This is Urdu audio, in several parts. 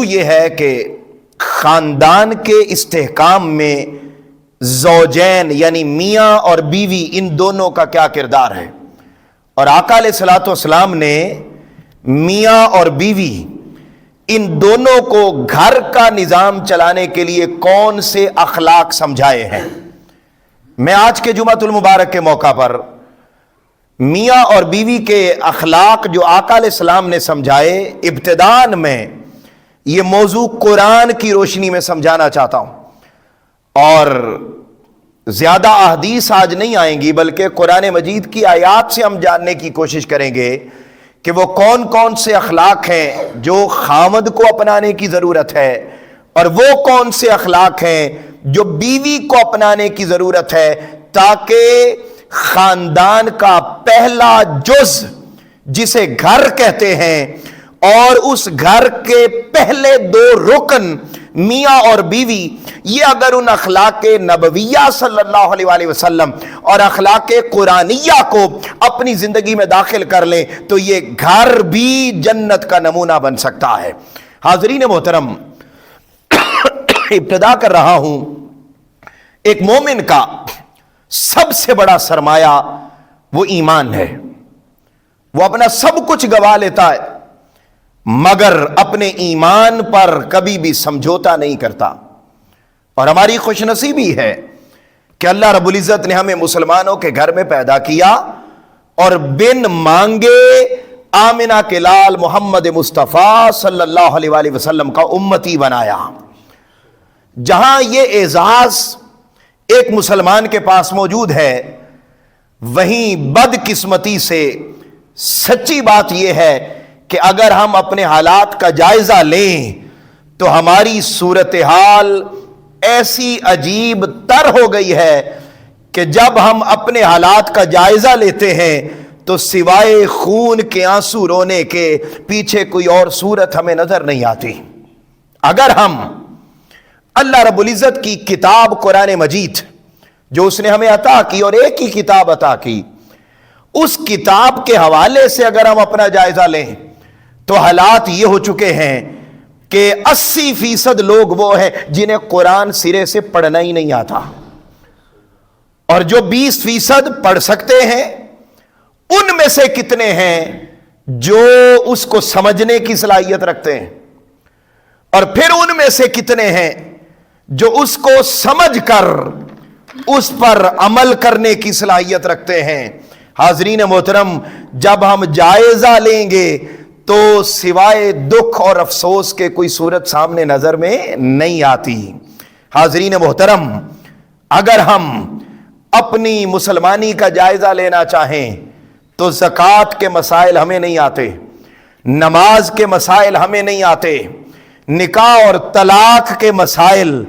یہ ہے کہ خاندان کے استحکام میں زوجین یعنی میاں اور بیوی ان دونوں کا کیا کردار ہے، اور آقا علیہ الصلوۃ والسلام نے میاں اور بیوی ان دونوں کو گھر کا نظام چلانے کے لیے کون سے اخلاق سمجھائے ہیں۔ میں آج کے جمعۃ المبارک کے موقع پر میاں اور بیوی کے اخلاق جو آقا علیہ السلام نے سمجھائے، ابتداءً میں یہ موضوع قرآن کی روشنی میں سمجھانا چاہتا ہوں، اور زیادہ احادیث آج نہیں آئیں گی بلکہ قرآن مجید کی آیات سے ہم جاننے کی کوشش کریں گے کہ وہ کون کون سے اخلاق ہیں جو خامد کو اپنانے کی ضرورت ہے، اور وہ کون سے اخلاق ہیں جو بیوی کو اپنانے کی ضرورت ہے، تاکہ خاندان کا پہلا جز جسے گھر کہتے ہیں اور اس گھر کے پہلے دو رکن میاں اور بیوی، یہ اگر ان اخلاق نبویہ صلی اللہ علیہ وآلہ وسلم اور اخلاق قرآنیہ کو اپنی زندگی میں داخل کر لیں تو یہ گھر بھی جنت کا نمونہ بن سکتا ہے۔ حاضرین محترم، ابتدا کر رہا ہوں، ایک مومن کا سب سے بڑا سرمایہ وہ ایمان ہے۔ وہ اپنا سب کچھ گوا لیتا ہے مگر اپنے ایمان پر کبھی بھی سمجھوتا نہیں کرتا، اور ہماری خوش نصیبی ہے کہ اللہ رب العزت نے ہمیں مسلمانوں کے گھر میں پیدا کیا اور بن مانگے آمنہ کے لال محمد مصطفیٰ صلی اللہ علیہ وآلہ وسلم کا امتی بنایا۔ جہاں یہ اعزاز ایک مسلمان کے پاس موجود ہے، وہیں بدقسمتی سے سچی بات یہ ہے کہ اگر ہم اپنے حالات کا جائزہ لیں تو ہماری صورتحال ایسی عجیب تر ہو گئی ہے کہ جب ہم اپنے حالات کا جائزہ لیتے ہیں تو سوائے خون کے آنسو رونے کے پیچھے کوئی اور صورت ہمیں نظر نہیں آتی۔ اگر ہم اللہ رب العزت کی کتاب قرآن مجید جو اس نے ہمیں عطا کی، اور ایک ہی کتاب عطا کی، اس کتاب کے حوالے سے اگر ہم اپنا جائزہ لیں تو حالات یہ ہو چکے ہیں کہ 80% لوگ وہ ہیں جنہیں قرآن سرے سے پڑھنا ہی نہیں آتا، اور جو 20% پڑھ سکتے ہیں ان میں سے کتنے ہیں جو اس کو سمجھنے کی صلاحیت رکھتے ہیں، اور پھر ان میں سے کتنے ہیں جو اس کو سمجھ کر اس پر عمل کرنے کی صلاحیت رکھتے ہیں۔ حاضرین محترم، جب ہم جائزہ لیں گے تو سوائے دکھ اور افسوس کے کوئی صورت سامنے نظر میں نہیں آتی۔ حاضرین محترم، اگر ہم اپنی مسلمانی کا جائزہ لینا چاہیں تو زکوٰۃ کے مسائل ہمیں نہیں آتے، نماز کے مسائل ہمیں نہیں آتے، نکاح اور طلاق کے مسائل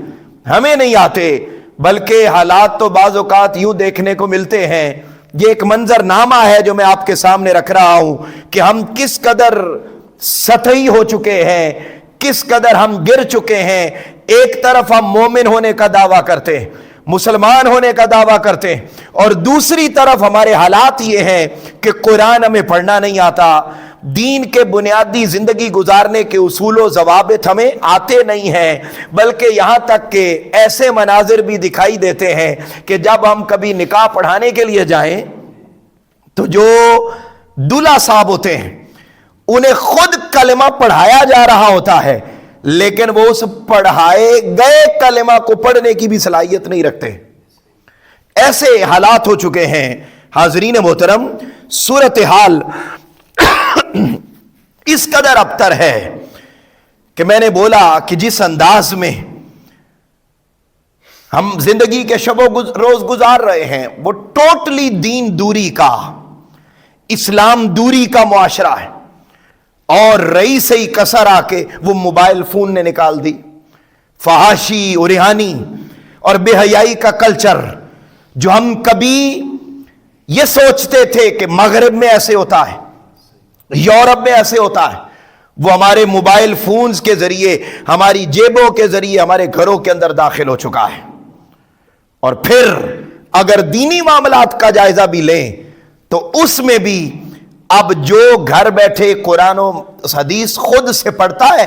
ہمیں نہیں آتے، بلکہ حالات تو بعض اوقات یوں دیکھنے کو ملتے ہیں۔ یہ ایک منظر نامہ ہے جو میں آپ کے سامنے رکھ رہا ہوں کہ ہم کس قدر سطحی ہو چکے ہیں، کس قدر ہم گر چکے ہیں۔ ایک طرف ہم مومن ہونے کا دعویٰ کرتے ہیں، مسلمان ہونے کا دعویٰ کرتے ہیں، اور دوسری طرف ہمارے حالات یہ ہیں کہ قرآن ہمیں پڑھنا نہیں آتا، دین کے بنیادی زندگی گزارنے کے اصول و ضوابط ہمیں آتے نہیں ہیں، بلکہ یہاں تک کہ ایسے مناظر بھی دکھائی دیتے ہیں کہ جب ہم کبھی نکاح پڑھانے کے لیے جائیں تو جو دلہا صاحب ہوتے ہیں انہیں خود کلمہ پڑھایا جا رہا ہوتا ہے، لیکن وہ اس پڑھائے گئے کلمہ کو پڑھنے کی بھی صلاحیت نہیں رکھتے۔ ایسے حالات ہو چکے ہیں۔ حاضرین محترم، صورتحال اس قدر ابتر ہے کہ میں نے بولا کہ جس انداز میں ہم زندگی کے شب و روز گزار رہے ہیں وہ ٹوٹلی دین دوری کا، اسلام دوری کا معاشرہ ہے، اور رئی سے ہی کسر آ کے وہ موبائل فون نے نکال دی۔ فحاشی، ریحانی اور بے حیائی کا کلچر جو ہم کبھی یہ سوچتے تھے کہ مغرب میں ایسے ہوتا ہے، یورپ میں ایسے ہوتا ہے، وہ ہمارے موبائل فونز کے ذریعے، ہماری جیبوں کے ذریعے ہمارے گھروں کے اندر داخل ہو چکا ہے۔ اور پھر اگر دینی معاملات کا جائزہ بھی لیں تو اس میں بھی اب جو گھر بیٹھے قرآن و حدیث خود سے پڑھتا ہے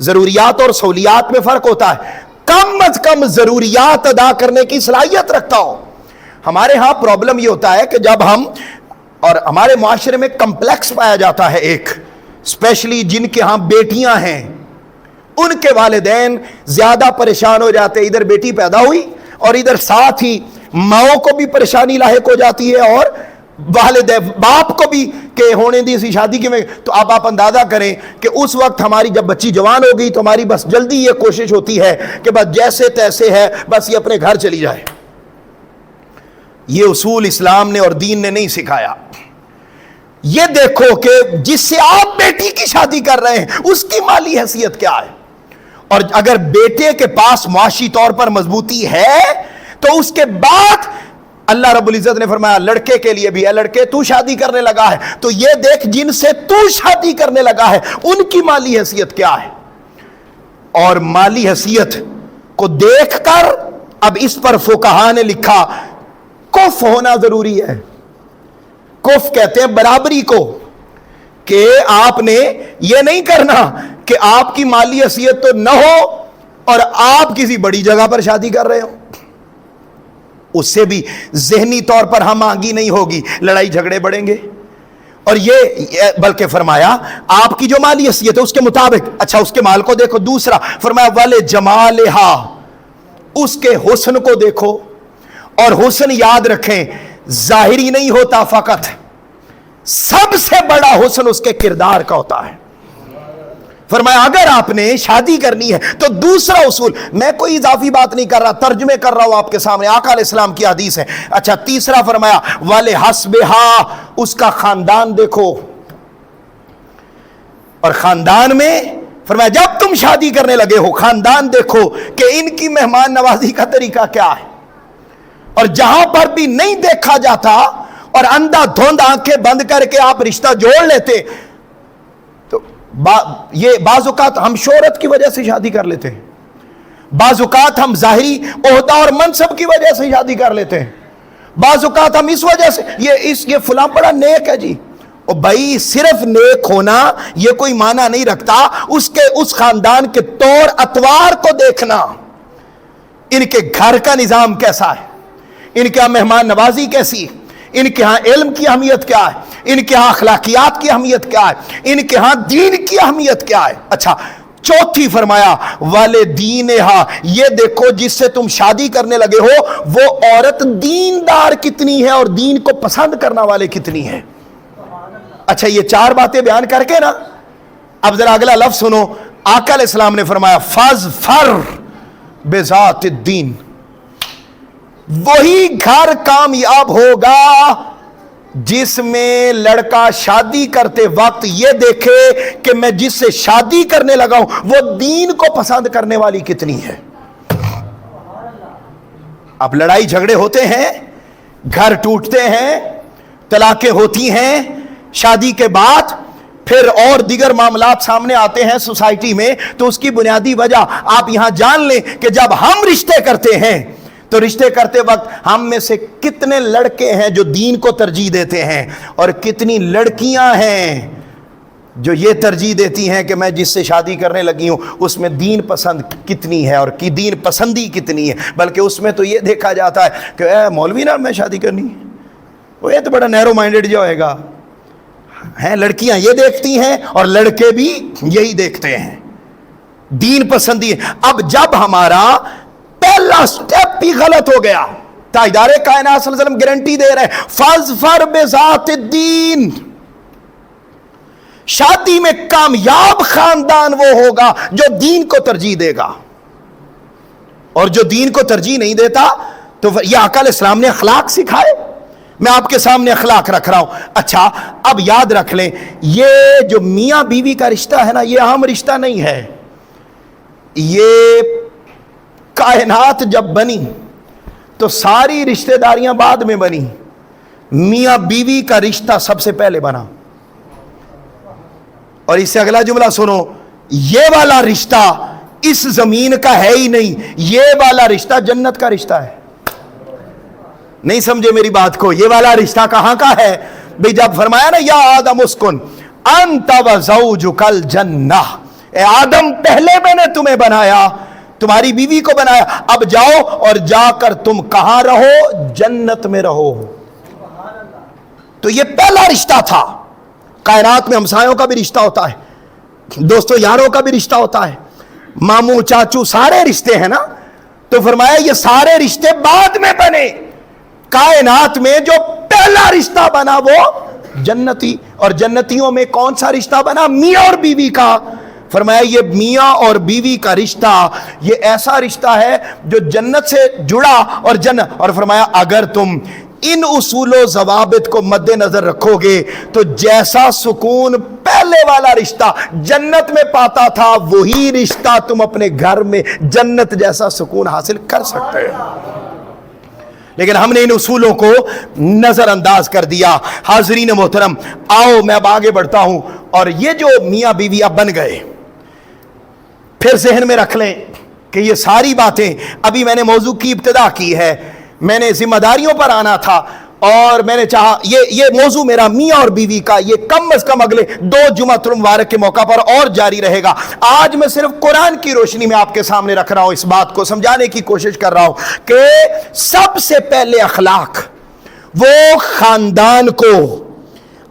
ضروریات اور سہولیات میں فرق ہوتا ہے. کم از کم ضروریات ادا کرنے کی صلاحیت رکھتا ہو. ہمارے ہاں پرابلم یہ ہوتا ہے کہ جب ہم اور ہمارے معاشرے میں کمپلیکس پایا جاتا ہے ایک، اسپیشلی جن کے ہاں بیٹیاں ہیں ان کے والدین زیادہ پریشان ہو جاتے ہیں. ادھر بیٹی پیدا ہوئی اور ادھر ساتھ ہی ماؤں کو بھی پریشانی لاحق ہو جاتی ہے اور والد باپ کو بھی کہ ہونے دی اسی شادی کی میں. تو اب آپ اندازہ کریں کہ اس وقت ہماری جب بچی جوان ہو گئی تو ہماری بس جلدی یہ کوشش ہوتی ہے کہ بس جیسے تیسے ہے بس یہ اپنے گھر چلی جائے. یہ اصول اسلام نے اور دین نے نہیں سکھایا. یہ دیکھو کہ جس سے آپ بیٹی کی شادی کر رہے ہیں اس کی مالی حیثیت کیا ہے، اور اگر بیٹے کے پاس معاشی طور پر مضبوطی ہے تو اس کے بعد اللہ رب العزت نے فرمایا لڑکے کے لیے بھی ہے، لڑکے تو شادی کرنے لگا ہے تو یہ دیکھ جن سے تو شادی کرنے لگا ہے ان کی مالی حیثیت کیا ہے. اور مالی حیثیت کو دیکھ کر اب اس پر فقہا نے لکھا کف ہونا ضروری ہے. کف کہتے ہیں برابری کو، کہ آپ نے یہ نہیں کرنا کہ آپ کی مالی حیثیت تو نہ ہو اور آپ کسی بڑی جگہ پر شادی کر رہے ہو. اس سے بھی ذہنی طور پر ہم آنگی نہیں ہوگی، لڑائی جھگڑے بڑھیں گے. اور یہ بلکہ فرمایا آپ کی جو مالی حیثیت ہے اس کے مطابق، اچھا اس کے مال کو دیکھو. دوسرا فرمایا والے جمالہا، اس کے حسن کو دیکھو. اور حسن یاد رکھیں ظاہری نہیں ہوتا فقط، سب سے بڑا حسن اس کے کردار کا ہوتا ہے. فرمایا اگر آپ نے شادی کرنی ہے تو دوسرا اصول، میں کوئی اضافی بات نہیں کر رہا، ترجمے کر رہا ہوں آپ کے سامنے، آقا علیہ السلام کی حدیث ہے. اچھا تیسرا فرمایا والے حسبہا، اس کا خاندان دیکھو. اور خاندان میں فرمایا جب تم شادی کرنے لگے ہو خاندان دیکھو کہ ان کی مہمان نوازی کا طریقہ کیا ہے. اور جہاں پر بھی نہیں دیکھا جاتا اور اندھا دھند آنکھیں بند کر کے آپ رشتہ جوڑ لیتے تو یہ بعض اوقات ہم شہرت کی وجہ سے شادی کر لیتے ہیں، بعض اوقات ہم ظاہری عہدہ اور منصب کی وجہ سے شادی کر لیتے ہیں، بعض اوقات ہم اس وجہ سے یہ فلاں بڑا نیک ہے جی. اور بھائی صرف نیک ہونا یہ کوئی معنی نہیں رکھتا، اس خاندان کے طور اطوار کو دیکھنا، ان کے گھر کا نظام کیسا ہے، ان کے ہاں مہمان نوازی کیسی ہے، ان کے ہاں علم کی اہمیت کیا ہے، ان کے ہاں اخلاقیات کی اہمیت کیا ہے، ان کے ہاں دین کی اہمیت کیا ہے. اچھا چوتھی فرمایا والدینہا، یہ دیکھو جس سے تم شادی کرنے لگے ہو وہ عورت دیندار کتنی ہے اور دین کو پسند کرنا والے کتنی ہے. اچھا یہ چار باتیں بیان کر کے نا اب ذرا اگلا لفظ سنو. آقا علیہ السلام نے فرمایا فاظفر بذات الدین، وہی گھر کامیاب ہوگا جس میں لڑکا شادی کرتے وقت یہ دیکھے کہ میں جس سے شادی کرنے لگا ہوں وہ دین کو پسند کرنے والی کتنی ہے. اب لڑائی جھگڑے ہوتے ہیں، گھر ٹوٹتے ہیں، طلاقیں ہوتی ہیں، شادی کے بعد پھر اور دیگر معاملات سامنے آتے ہیں سوسائٹی میں. تو اس کی بنیادی وجہ آپ یہاں جان لیں کہ جب ہم رشتے کرتے ہیں تو رشتے کرتے وقت ہم میں سے کتنے لڑکے ہیں جو دین کو ترجیح دیتے ہیں اور کتنی لڑکیاں ہیں جو یہ ترجیح دیتی ہیں کہ میں جس سے شادی کرنے لگی ہوں اس میں دین پسند کتنی ہے اور کی دین پسندی کتنی ہے. بلکہ اس میں تو یہ دیکھا جاتا ہے کہ اے مولوی نا میں شادی کرنی ہے، وہ یہ تو بڑا نیرو مائنڈڈ جو ہوئے گا. ہیں لڑکیاں یہ دیکھتی ہیں اور لڑکے بھی یہی دیکھتے ہیں، دین پسندی ہے. اب جب ہمارا پہلا سٹیپ بھی غلط ہو گیا، تاجدار کائنات صلی اللہ علیہ وسلم گارنٹی دے رہے فاظفر بذات الدین، شادی میں کامیاب خاندان وہ ہوگا جو دین کو ترجیح دے گا، اور جو دین کو ترجیح نہیں دیتا تو یہ آقا علیہ السلام نے اخلاق سکھائے. میں آپ کے سامنے اخلاق رکھ رہا ہوں. اچھا اب یاد رکھ لیں یہ جو میاں بیوی کا رشتہ ہے نا یہ عام رشتہ نہیں ہے. یہ کائنات جب بنی تو ساری رشتہ داریاں بعد میں بنی، میاں بیوی کا رشتہ سب سے پہلے بنا. اور اس سے اگلا جملہ سنو، یہ والا رشتہ اس زمین کا ہے ہی نہیں، یہ والا رشتہ جنت کا رشتہ ہے. نہیں سمجھے میری بات کو؟ یہ والا رشتہ کہاں کا ہے بھئی؟ جب فرمایا نا یا آدم اسکن انت و زوجک الجنہ، اے آدم پہلے میں نے تمہیں بنایا, تمہاری بیوی کو بنایا, اب جاؤ اور جا کر تم کہاں رہو؟ جنت میں رہو. تو یہ پہلا رشتہ تھا. کائنات میں ہمسایوں کا بھی رشتہ ہوتا ہے, دوستوں یاروں کا بھی رشتہ ہوتا ہے, ماموں چاچو سارے رشتے ہیں نا. تو فرمایا یہ سارے رشتے بعد میں بنے, کائنات میں جو پہلا رشتہ بنا وہ جنتی. اور جنتیوں میں کون سا رشتہ بنا؟ میاں اور بیوی کا. فرمایا یہ میاں اور بیوی کا رشتہ یہ ایسا رشتہ ہے جو جنت سے جڑا اور جنت. اور فرمایا اگر تم ان اصول و ضوابط کو مد نظر رکھو گے تو جیسا سکون پہلے والا رشتہ جنت میں پاتا تھا وہی رشتہ تم اپنے گھر میں جنت جیسا سکون حاصل کر سکتے ہیں. لیکن ہم نے ان اصولوں کو نظر انداز کر دیا. حاضرین محترم, آؤ میں اب آگے بڑھتا ہوں. اور یہ جو میاں بیوی اب بن گئے, پھر ذہن میں رکھ لیں کہ یہ ساری باتیں ابھی میں نے موضوع کی ابتدا کی ہے, میں نے ذمہ داریوں پر آنا تھا اور میں نے چاہا یہ موضوع میرا میاں اور بیوی کا یہ کم از کم اگلے 2 جمعۃ المبارک کے موقع پر اور جاری رہے گا. آج میں صرف قرآن کی روشنی میں آپ کے سامنے رکھ رہا ہوں, اس بات کو سمجھانے کی کوشش کر رہا ہوں کہ سب سے پہلے اخلاق وہ خاندان کو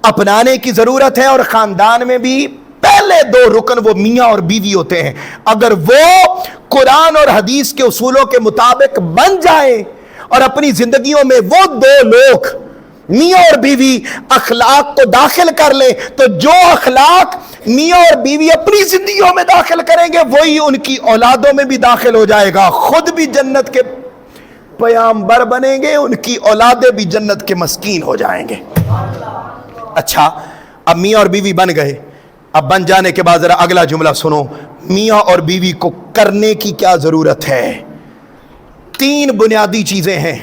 اپنانے کی ضرورت ہے, اور خاندان میں بھی پہلے 2 رکن وہ میاں اور بیوی ہوتے ہیں. اگر وہ قرآن اور حدیث کے اصولوں کے مطابق بن جائیں اور اپنی زندگیوں میں وہ 2 لوگ میاں اور بیوی اخلاق کو داخل کر لیں تو جو اخلاق میاں اور بیوی اپنی زندگیوں میں داخل کریں گے وہی ان کی اولادوں میں بھی داخل ہو جائے گا. خود بھی جنت کے پیامبر بنیں گے, ان کی اولادیں بھی جنت کے مسکین ہو جائیں گے. اچھا, اب میاں اور بیوی بن گئے, اب بن جانے کے بعد ذرا اگلا جملہ سنو. میاں اور بیوی کو کرنے کی کیا ضرورت ہے؟ 3 بنیادی چیزیں ہیں.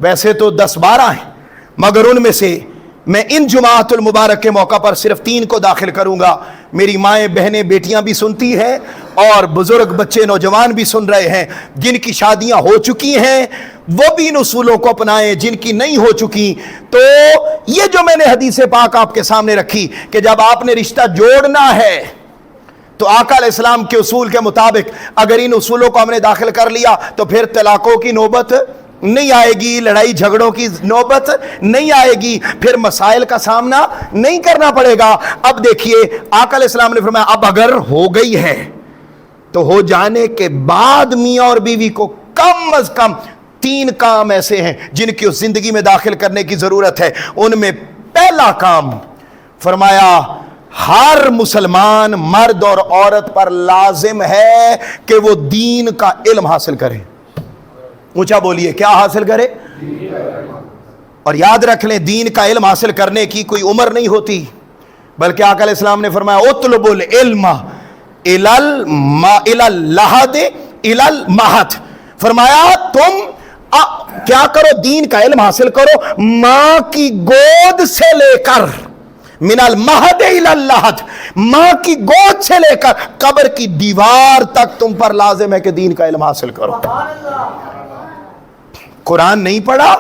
ویسے تو 10-12 ہیں, مگر ان میں سے میں ان جمعات المبارک کے موقع پر صرف 3 کو داخل کروں گا. میری مائیں بہنیں بیٹیاں بھی سنتی ہیں اور بزرگ بچے نوجوان بھی سن رہے ہیں. جن کی شادیاں ہو چکی ہیں وہ بھی ان اصولوں کو اپنائیں, جن کی نہیں ہو چکی تو یہ جو میں نے حدیث پاک آپ کے سامنے رکھی کہ جب آپ نے رشتہ جوڑنا ہے تو آقا علیہ السلام کے اصول کے مطابق اگر ان اصولوں کو ہم نے داخل کر لیا تو پھر طلاقوں کی نوبت نہیں آئے گی, لڑائی جھگڑوں کی نوبت نہیں آئے گی, پھر مسائل کا سامنا نہیں کرنا پڑے گا. اب دیکھیے آقا علیہ السلام نے فرمایا اب اگر ہو گئی ہے تو ہو جانے کے بعد میاں اور بیوی کو کم از کم 3 کام ایسے ہیں جن کی اس زندگی میں داخل کرنے کی ضرورت ہے. ان میں پہلا کام فرمایا ہر مسلمان مرد اور عورت پر لازم ہے کہ وہ دین کا علم حاصل کرے. اونچا بولیے, کیا حاصل کرے؟ اور یاد رکھ لیں دین کا علم حاصل کرنے کی کوئی عمر نہیں ہوتی, بلکہ آقا علیہ السلام نے فرمایا اطلب العلم الی اللحد الی المہد. فرمایا تم کیا کرو؟ دین کا علم حاصل کرو ماں کی گود سے لے کر, من المہد الی اللحد, ماں کی گود سے لے کر قبر کی دیوار تک تم پر لازم ہے کہ دین کا علم حاصل کرو. قرآن نہیں پڑھا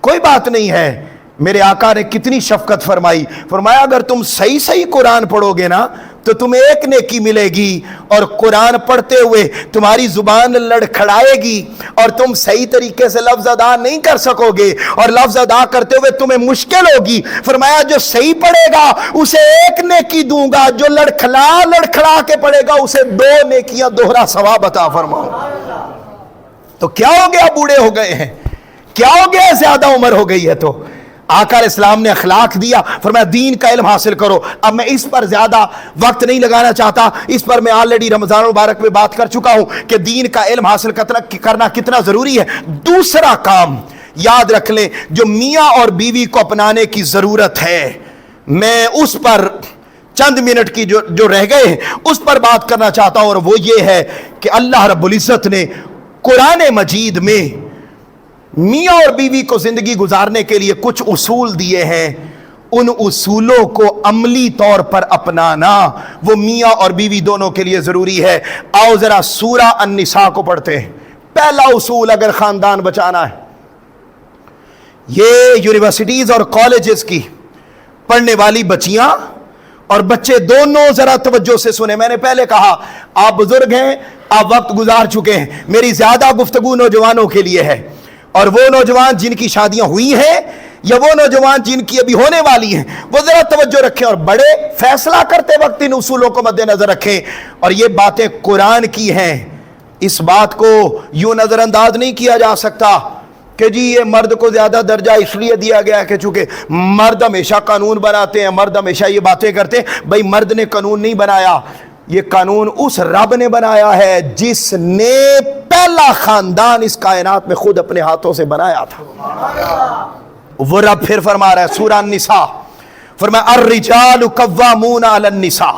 کوئی بات نہیں ہے. میرے آقا نے کتنی شفقت فرمائی, فرمایا اگر تم صحیح قرآن پڑھو گے نا تو تمہیں 1 نیکی ملے گی, اور قرآن پڑھتے ہوئے تمہاری زبان لڑکھڑائے گی اور تم صحیح طریقے سے لفظ ادا نہیں کر سکو گے, اور لفظ ادا کرتے ہوئے تمہیں مشکل ہوگی. فرمایا جو صحیح پڑھے گا اسے 1 نیکی دوں گا, جو لڑکھڑا کے پڑھے گا اسے 2 نیکیاں دوہرا ثواب عطا فرماؤں. تو کیا ہو گیا؟ بوڑھے ہو گئے ہیں, کیا ہو گیا؟ زیادہ عمر ہو گئی ہے. تو آقا علیہ السلام نے اخلاق دیا, فرمایا دین کا علم حاصل کرو. اب میں اس پر زیادہ وقت نہیں لگانا چاہتا, اس پر میں آلریڈی رمضان المبارک میں بات کر چکا ہوں کہ دین کا علم حاصل کرنا کتنا ضروری ہے. دوسرا کام یاد رکھ لیں جو میاں اور بیوی کو اپنانے کی ضرورت ہے, میں اس پر چند منٹ کی جو رہ گئے ہیں اس پر بات کرنا چاہتا ہوں, اور وہ یہ ہے کہ اللہ رب العزت نے قرآن مجید میں میاں اور بیوی کو زندگی گزارنے کے لیے کچھ اصول دیے ہیں. ان اصولوں کو عملی طور پر اپنانا وہ میاں اور بیوی دونوں کے لیے ضروری ہے. آؤ ذرا سورہ النساء کو پڑھتے ہیں. پہلا اصول اگر خاندان بچانا ہے, یہ یونیورسٹیز اور کالجز کی پڑھنے والی بچیاں اور بچے دونوں ذرا توجہ سے سنیں. میں نے پہلے کہا آپ بزرگ ہیں, آپ وقت گزار چکے ہیں, میری زیادہ گفتگو نوجوانوں کے لیے ہے, اور وہ نوجوان جن کی شادیاں ہوئی ہیں یا وہ نوجوان جن کی ابھی ہونے والی ہیں, وہ ذرا توجہ رکھیں اور بڑے فیصلہ کرتے وقت ان اصولوں کو مد نظر رکھیں. اور یہ باتیں قرآن کی ہیں, اس بات کو یوں نظر انداز نہیں کیا جا سکتا کہ جی یہ مرد کو زیادہ درجہ اس لیے دیا گیا کہ چونکہ مرد ہمیشہ قانون بناتے ہیں, مرد ہمیشہ یہ باتیں کرتے ہیں. بھائی مرد نے قانون نہیں بنایا, یہ قانون اس رب نے بنایا ہے جس نے پہلا خاندان اس کائنات میں خود اپنے ہاتھوں سے بنایا تھا. وہ رب پھر فرما رہا ہے سورہ النساء, فرمایا الرجال قوامون علی النساء,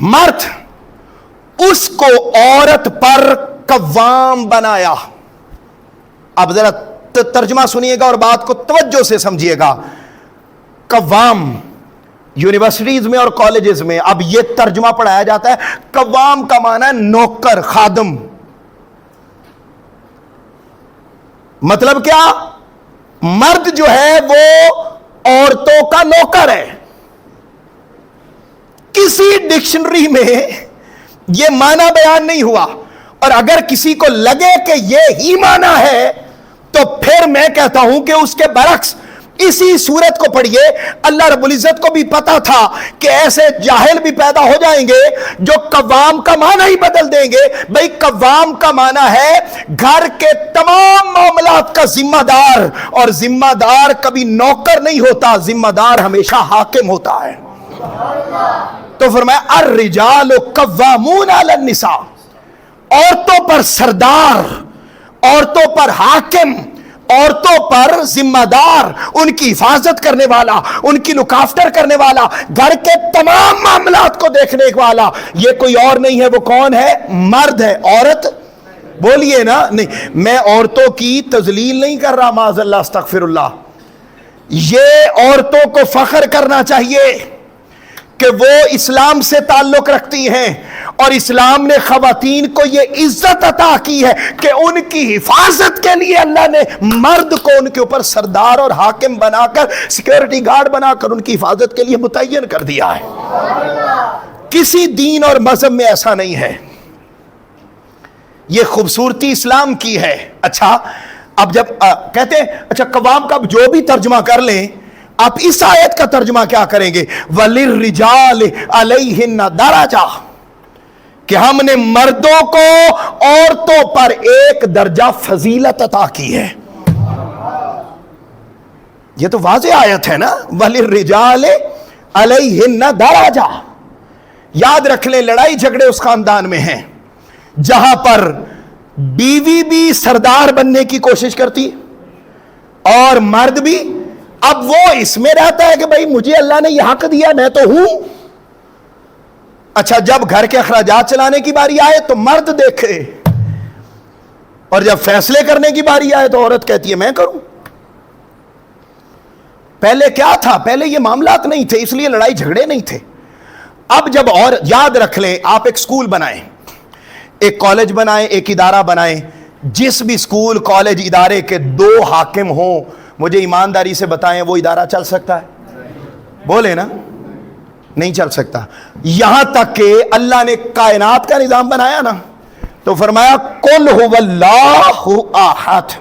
مرد اس کو عورت پر قوام بنایا. اب ذرا ترجمہ سنیے گا اور بات کو توجہ سے سمجھیے گا. قوام یونیورسٹیز میں اور کالجز میں اب یہ ترجمہ پڑھایا جاتا ہے, قوام کا معنی ہے نوکر, خادم. مطلب کیا؟ مرد جو ہے وہ عورتوں کا نوکر ہے. کسی ڈکشنری میں یہ معنی بیان نہیں ہوا, اور اگر کسی کو لگے کہ یہ ہی معنی ہے تو پھر میں کہتا ہوں کہ اس کے برعکس اسی صورت کو پڑھیے. اللہ رب العزت کو بھی پتا تھا کہ ایسے جاہل بھی پیدا ہو جائیں گے جو قوام کا معنی ہی بدل دیں گے. بھئی قوام کا معنی ہے گھر کے تمام معاملات کا ذمہ دار, اور ذمہ دار کبھی نوکر نہیں ہوتا, ذمہ دار ہمیشہ حاکم ہوتا ہے. تو فرمایا الرجال قوامون علی النساء, عورتوں پر سردار, عورتوں پر حاکم, عورتوں پر ذمہ دار, ان کی حفاظت کرنے والا, ان کی لک آفٹر کرنے والا, گھر کے تمام معاملات کو دیکھنے والا, یہ کوئی اور نہیں ہے. وہ کون ہے؟ مرد ہے. عورت بولیے نا. نہیں, میں عورتوں کی تذلیل نہیں کر رہا, معاذ اللہ, استغفر اللہ. یہ عورتوں کو فخر کرنا چاہیے کہ وہ اسلام سے تعلق رکھتی ہیں, اور اسلام نے خواتین کو یہ عزت عطا کی ہے کہ ان کی حفاظت کے لیے اللہ نے مرد کو ان کے اوپر سردار اور حاکم بنا کر, سیکیورٹی گارڈ بنا کر ان کی حفاظت کے لیے متعین کر دیا ہے. کسی دین اور مذہب میں ایسا نہیں ہے. یہ خوبصورتی اسلام کی ہے. اچھا, اب جب کہتے ہیں اچھا قوام کا جو بھی ترجمہ کر لیں, آپ اس آیت کا ترجمہ کیا کریں گے؟ وَلِلرِّجَالِ عَلَيْهِنَّ دَرَجَةٌ, کہ ہم نے مردوں کو عورتوں پر ایک درجہ فضیلت عطا کی ہے. یہ تو واضح آیت ہے نا, وَلِلرِّجَالِ عَلَيْهِنَّ دَرَجَةٌ. یاد رکھ لیں, لڑائی جھگڑے اس خاندان میں ہیں جہاں پر بیوی بھی سردار بننے کی کوشش کرتی اور مرد بھی. اب وہ اس میں رہتا ہے کہ بھئی مجھے اللہ نے یہ حق دیا, میں تو ہوں. اچھا, جب گھر کے اخراجات چلانے کی باری آئے تو مرد دیکھے, اور جب فیصلے کرنے کی باری آئے تو عورت کہتی ہے میں کروں. پہلے کیا تھا؟ پہلے یہ معاملات نہیں تھے, اس لیے لڑائی جھگڑے نہیں تھے. اب جب, اور یاد رکھ لیں, آپ ایک سکول بنائیں, ایک کالج بنائیں, ایک ادارہ بنائیں, جس بھی سکول کالج ادارے کے 2 حاکم ہوں, مجھے ایمانداری سے بتائیں وہ ادارہ چل سکتا ہے؟ بولے نا, نہیں چل سکتا. یہاں تک کہ اللہ نے کائنات کا نظام بنایا نا, تو فرمایا قل هو اللہ احد,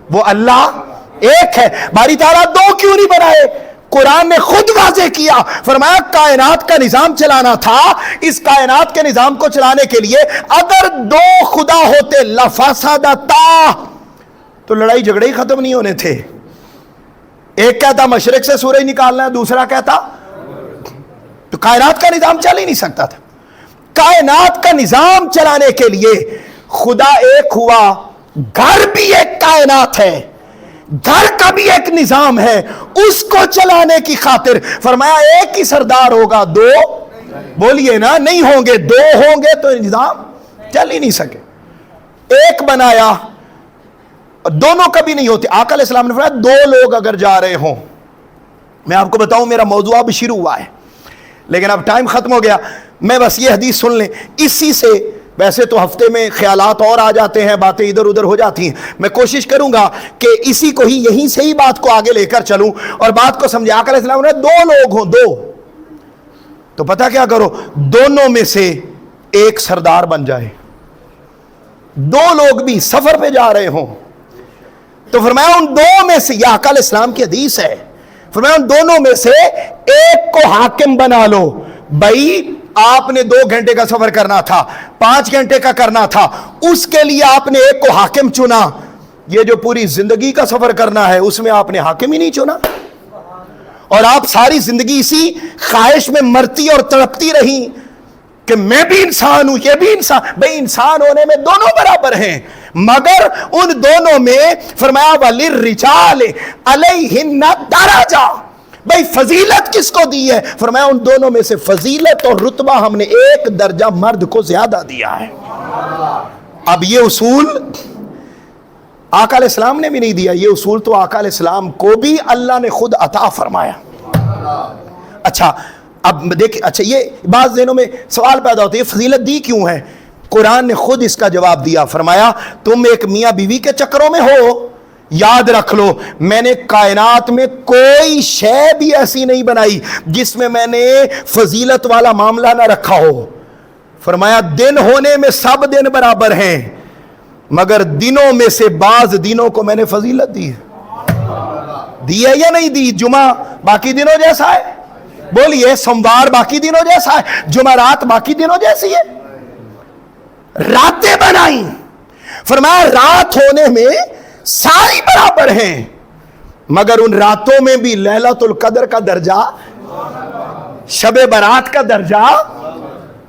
وہ اللہ ایک ہے. باری تعالیٰ 2 کیوں نہیں بنائے؟ قرآن نے خود واضح کیا, فرمایا کائنات کا نظام چلانا تھا. اس کائنات کے نظام کو چلانے کے لیے اگر 2 خدا ہوتے لفسدتا, تو لڑائی جھگڑے ہی ختم نہیں ہونے تھے. ایک کہتا مشرق سے سورج نکالنا ہے, دوسرا کہتا, تو کائنات کا نظام چل ہی نہیں سکتا تھا. کائنات کا نظام چلانے کے لیے خدا ایک ہوا, گھر بھی ایک کائنات ہے, گھر کا بھی ایک نظام ہے, اس کو چلانے کی خاطر فرمایا ایک ہی سردار ہوگا, 2 بولیے نا, نہیں ہوں گے. 2 ہوں گے تو نظام چل ہی نہیں سکے. ایک بنایا, دونوں کبھی نہیں ہوتے. آقا علیہ السلام نے فرمایا 2 لوگ اگر جا رہے ہوں, میں آپ کو بتاؤں میرا موضوع اب شروع ہوا ہے لیکن اب ٹائم ختم ہو گیا, میں بس یہ حدیث سن لیں, اسی سے ویسے تو ہفتے میں خیالات اور آ جاتے ہیں، باتیں ادھر ادھر ہو جاتی ہیں، میں کوشش کروں گا کہ اسی کو ہی یہیں سے ہی بات کو آگے لے کر چلوں اور بات کو سمجھا۔ آقا علیہ السلام نے دو لوگ ہوں، دو تو پتہ کیا کرو، دونوں میں سے ایک سردار بن جائے، دو لوگ بھی سفر پہ جا رہے ہوں تو فرمایا ان دو میں سے، یہ آقا علیہ السلام کی حدیث ہے، فرمایا ان دونوں میں سے ایک کو حاکم بنا لو۔ بھائی آپ نے 2 گھنٹے کا سفر کرنا تھا، 5 گھنٹے کا کرنا تھا، اس کے لیے آپ نے ایک کو حاکم چنا۔ یہ جو پوری زندگی کا سفر کرنا ہے اس میں آپ نے حاکم ہی نہیں چنا، اور آپ ساری زندگی اسی خواہش میں مرتی اور تڑپتی رہی کہ میں بھی انسان ہوں، یہ بھی انسان۔ بھئی انسان ہونے میں دونوں برابر ہیں، مگر ان دونوں میں فرمایا وَلِلرِّجَالِ عَلَيْهِنَّ دَرَجَةٌ، بھئی فضیلت کس کو دی ہے؟ فرمایا ان دونوں میں سے فضیلت اور رتبہ ہم نے ایک درجہ مرد کو زیادہ دیا ہے۔ اب یہ اصول آقا علیہ السلام نے بھی نہیں دیا، یہ اصول تو آقا علیہ السلام کو بھی اللہ نے خود عطا فرمایا۔ اچھا اب دیکھیں، اچھا یہ بعض ذہنوں میں سوال پیدا ہوتے ہیں فضیلت دی کیوں ہے؟ قرآن نے خود اس کا جواب دیا، فرمایا تم ایک میاں بیوی کے چکروں میں ہو، یاد رکھ لو میں نے کائنات میں کوئی شے بھی ایسی نہیں بنائی جس میں نے فضیلت والا معاملہ نہ رکھا ہو۔ فرمایا دن ہونے میں سب دن برابر ہیں، مگر دنوں میں سے بعض دنوں کو میں نے فضیلت دی ہے یا نہیں دی؟ جمعہ باقی دنوں جیسا ہے، بولیے، سوموار باقی دنوں جیسا ہے، جمعرات باقی دنوں جیسی ہے۔ راتیں بنائیں، فرمایا رات ہونے میں ساری برابر ہیں، مگر ان راتوں میں بھی لیلۃ القدر کا درجہ، شب برات کا درجہ،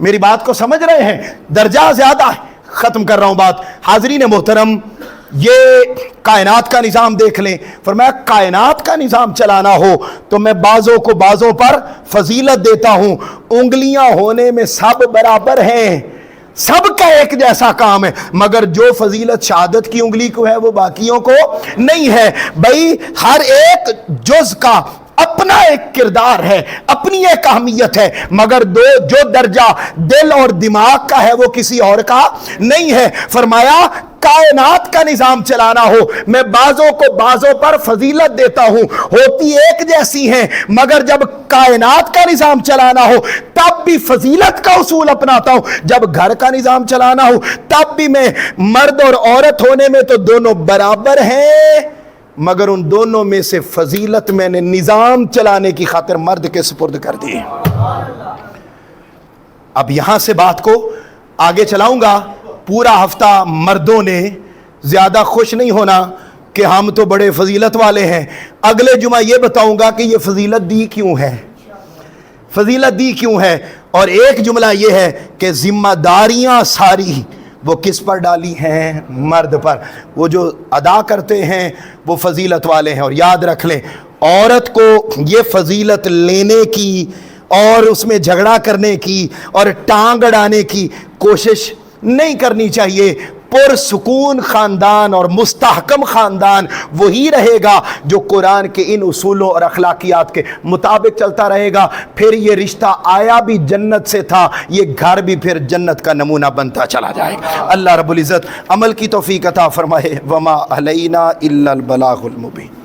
میری بات کو سمجھ رہے ہیں، درجہ زیادہ ہے۔ ختم کر رہا ہوں بات، حاضرین محترم، یہ کائنات کا نظام دیکھ لیں، فرمایا کائنات کا نظام چلانا ہو تو میں بعضوں کو بعضوں پر فضیلت دیتا ہوں، انگلیاں ہونے میں سب برابر ہیں، سب کا ایک جیسا کام ہے، مگر جو فضیلت شہادت کی انگلی کو ہے وہ باقیوں کو نہیں ہے۔ بھائی ہر ایک جز کا اپنا ایک کردار ہے، اپنی ایک اہمیت ہے، مگر جو درجہ دل اور دماغ کا ہے وہ کسی اور کا نہیں ہے۔ فرمایا کائنات کا نظام چلانا ہو میں بعضوں کو بعضوں پر فضیلت دیتا ہوں، ہوتی ایک جیسی ہیں، مگر جب کائنات کا نظام چلانا ہو تب بھی فضیلت کا اصول اپناتا ہوں، جب گھر کا نظام چلانا ہو تب بھی میں مرد اور عورت ہونے میں تو دونوں برابر ہیں، مگر ان دونوں میں سے فضیلت میں نے نظام چلانے کی خاطر مرد کے سپرد کر دی۔ اب یہاں سے بات کو آگے چلاؤں گا۔ پورا ہفتہ مردوں نے زیادہ خوش نہیں ہونا کہ ہم تو بڑے فضیلت والے ہیں، اگلے جمعہ یہ بتاؤں گا کہ یہ فضیلت دی کیوں ہے، فضیلت دی کیوں ہے، اور ایک جملہ یہ ہے کہ ذمہ داریاں ساری وہ کس پر ڈالی ہیں؟ مرد پر۔ وہ جو ادا کرتے ہیں وہ فضیلت والے ہیں، اور یاد رکھ لیں عورت کو یہ فضیلت لینے کی اور اس میں جھگڑا کرنے کی اور ٹانگ اڑانے کی کوشش نہیں کرنی چاہیے۔ پرسکون خاندان اور مستحکم خاندان وہی رہے گا جو قرآن کے ان اصولوں اور اخلاقیات کے مطابق چلتا رہے گا۔ پھر یہ رشتہ آیا بھی جنت سے تھا، یہ گھر بھی پھر جنت کا نمونہ بنتا چلا جائے گا۔ اللہ رب العزت عمل کی توفیق عطا فرمائے۔ وما علینا الا البلاغ المبین۔